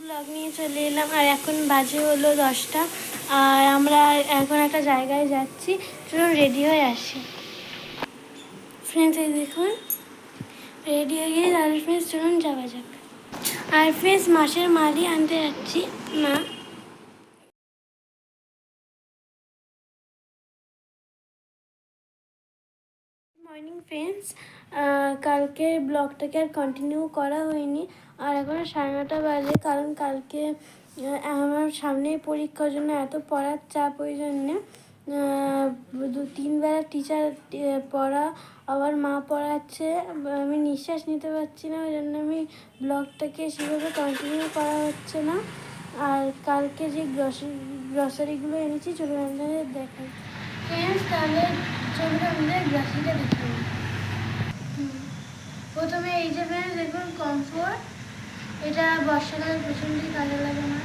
Blog নিয়ে চলে এলাম আর এখন বাজে হলো 10টা আর আমরা এখন একটা জায়গায় যাচ্ছি। চলুন রেডি হয়ে আসি ফ্রেন্ডস। এই দেখুন রেডি হয়ে গিয়ে তাহলে ফ্রেন্ডস চলুন যাওয়া যাক। আর ফ্রেন্ডস মাসের মালই আনতে যাচ্ছি মা। মর্নিং ফ্রেন্ডস, কালকে ব্লগটাকে আর কন্টিনিউ করা হয়নি আর এখন 9:30 বাজে, কারণ কালকে আমার সামনে পরীক্ষার জন্য এত পড়ার চাপ, ওই জন্যে 2-3 বেলা টিচার পড়া আবার মা পড়াচ্ছে, আমি নিঃশ্বাস নিতে পারছি না, ওই জন্য আমি ব্লগটাকে সেভাবে কন্টিনিউ করা হচ্ছে না। আর কালকে যে গ্রসারিগুলো এনেছি চলুন আপনাদের দেখাই ফ্রেন্ডস। তাহলে চলুন আমাদের গ্রসারিটা দেখে নিই। প্রথমে এই যে ফ্রেন্ডস দেখুন কমফোর্ট, এটা বর্ষাকালে প্রচণ্ডই কাজে লাগে না।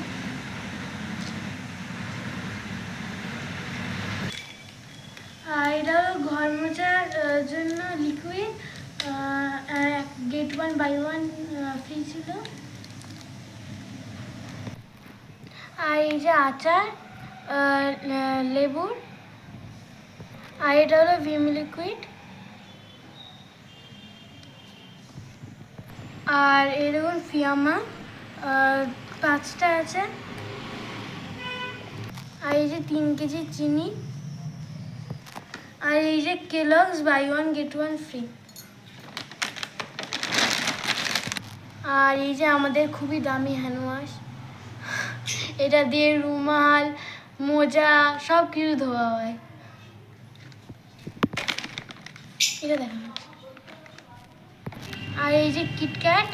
আর এটা হলো ঘর মোছার জন্য লিকুইড, গেট 1 বাই 1 ফ্রি ছিল। আর এই যে আচার লেবুর, আর এটা হলো ভিম লিকুইড। আর এই দেখুন ফিয়ামা 5টা আছে। আর এই যে 3 কেজি চিনি। আর এই যে কেলগস বাই 1 গেট 1 ফ্রি। আর এই যে আমাদের খুবই দামি হ্যান্ড ওয়াশ, এটা দিয়ে রুমাল মোজা সব কিছু ধোয়া হয়। এটা দেখুন। আর এই যে কিটক্যাট।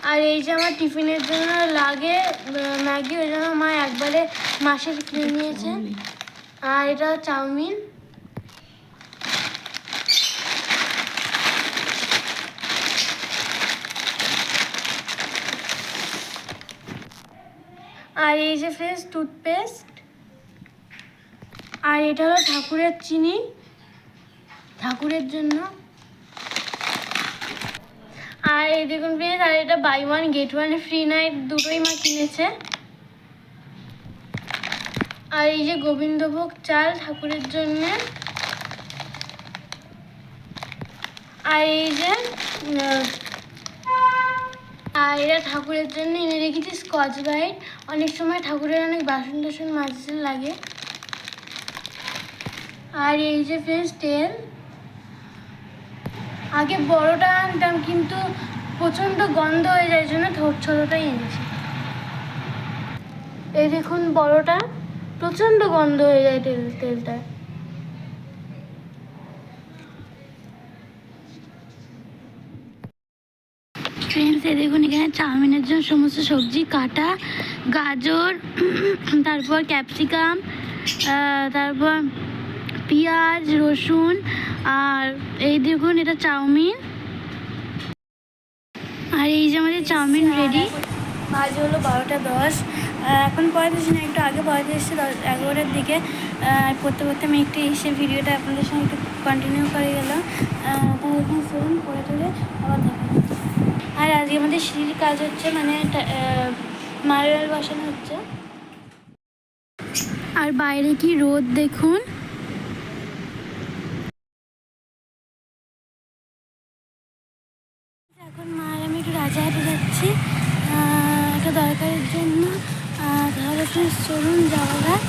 আর এই যে আমার টিফিনের জন্য লাগে ম্যাগি, ওই জন্য মা একবারে মাসের কিনে নিয়েছে। আর এটা চাউমিন। আর এই যে ফ্রেশ টুথপেস্ট। আর এটা হলো ঠাকুরের চিনি, ঠাকুরের জন্য। আর এই দেখুন ফ্রেন্ডস, আর এটা বাই 1 গেট 1 ফ্রি নাইট দুটোই মা কিনেছে। আর এই যে গোবিন্দভোগ চাল ঠাকুরের জন্য। আর এই যে আর এটা ঠাকুরের জন্য এনে রেখেছি স্কচ ব্রাইট, অনেক সময় ঠাকুরের অনেক বাসন টাসন মাজতে লাগে। আর এই যে ফ্রেন্ডস তেল, আগে বড়টা আনতাম কিন্তু প্রচণ্ড গন্ধ হয়ে যায় জন্য ছোটোটাই এনেছি। এই দেখুন বড়টা, প্রচণ্ড গন্ধ হয়ে যায় তেলটা। ফ্রেন্ডস এই দেখুন এখানে চাউমিনের জন্য সমস্ত সবজি কাটা, গাজর, তারপর ক্যাপসিকাম, তারপর পেঁয়াজ রসুন। আর এই দেখুন এটা চাউমিন। আর এই যে আমাদের চাউমিন রেডি। বাজে হলো 12:10, এখন পড়াতেছি না, একটু আগে পড়াতে এসেছি 11টার দিকে। পড়তে পড়তে আমি একটু এসে ভিডিওটা আপনাদের সঙ্গে একটু কন্টিনিউ করে গেলাম। তো এখন ফোন পড়ে টরে আবার দেখা। আর আজকে আমাদের সিঁড়ির কাজ হচ্ছে, মানে মার্বেল বসানো হচ্ছে। আর বাইরে কি রোদ দেখুন। এখন মা আর আমি একটু রাজাহাটে যাচ্ছি একটা দরকারের জন্য। তাহলে ফ্রেন্ডস চলুন যাওয়া যাক।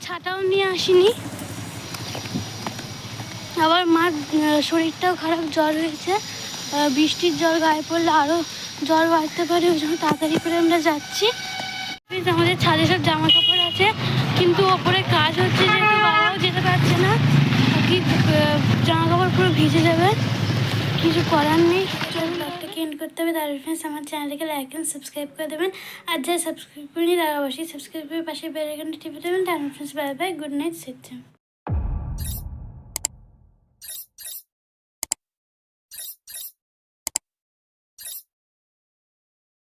ছাতাও নিয়ে আসিনি, আবার মার শরীরটাও খারাপ, জ্বর হয়েছে, বৃষ্টির জল গায়ে পড়লে আরও জ্বর বাড়তে পারে, ওই জন্য তাড়াতাড়ি করে আমরা যাচ্ছি। আমাদের ছাদে সব জামা কাপড় আছে, কিন্তু ওপরে কাজ হচ্ছে যেহেতু বাবাও যেতে পারছে না, কি জামা কাপড় পুরো ভিজে যাবে, কিছু করার নেই। ব্লগটাকে এন্ড করতে হবে। তার ফ্রেন্ডস আমার চ্যানেলটাকে লাইক অ্যান্ড সাবস্ক্রাইব করে দেবেন, আর যারা সাবস্ক্রাইব করেনি তারা অবশ্যই সাবস্ক্রাইব করে পাশে বেল আইকনটা টিপে দেবেন। তার friends bye bye, good night, seat.